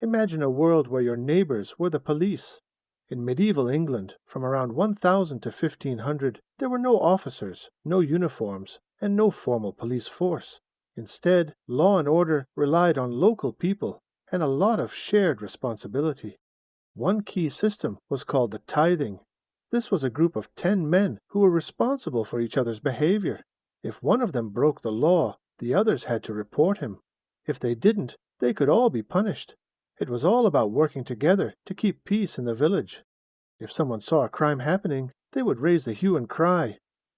Imagine a world where your neighbors were the police. In medieval England, from around 1000 to 1500, there were no officers, no uniforms, and no formal police force. Instead, law and order relied on local people and a lot of shared responsibility. One key system was called the tithing. This was a group of 10 men who were responsible for each other's behavior. If one of them broke the law, the others had to report him. If they didn't, they could all be punished. It was all about working together to keep peace in the village. If someone saw a crime happening, they would raise the hue and cry.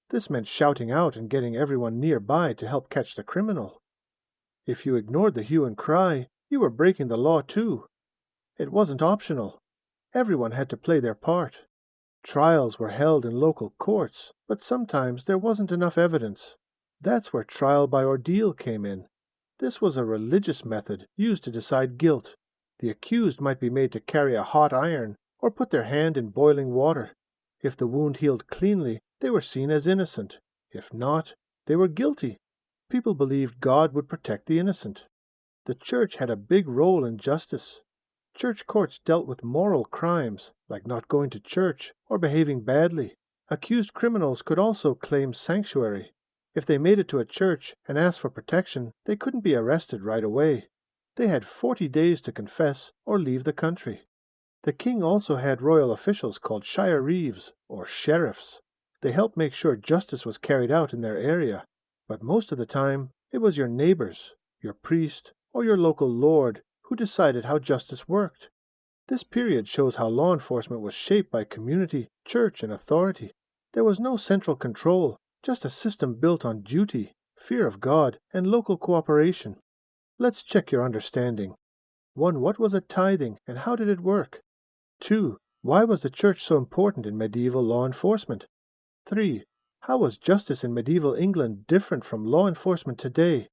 This meant shouting out and getting everyone nearby to help catch the criminal. If you ignored the hue and cry, you were breaking the law too. It wasn't optional. Everyone had to play their part. Trials were held in local courts, but sometimes there wasn't enough evidence. That's where trial by ordeal came in. This was a religious method used to decide guilt. The accused might be made to carry a hot iron or put their hand in boiling water. If the wound healed cleanly, they were seen as innocent. If not, they were guilty. People believed God would protect the innocent. The church had a big role in justice. Church courts dealt with moral crimes, like not going to church or behaving badly. Accused criminals could also claim sanctuary. If they made it to a church and asked for protection, they couldn't be arrested right away. They had 40 days to confess or leave the country. The king also had royal officials called shire reeves, or sheriffs. They helped make sure justice was carried out in their area. But most of the time, it was your neighbors, your priest, or your local lord who decided how justice worked. This period shows how law enforcement was shaped by community, church, and authority. There was no central control, just a system built on duty, fear of God, and local cooperation. Let's check your understanding. 1. What was a tithing, and how did it work? 2. Why was the church so important in medieval law enforcement? 3. How was justice in medieval England different from law enforcement today?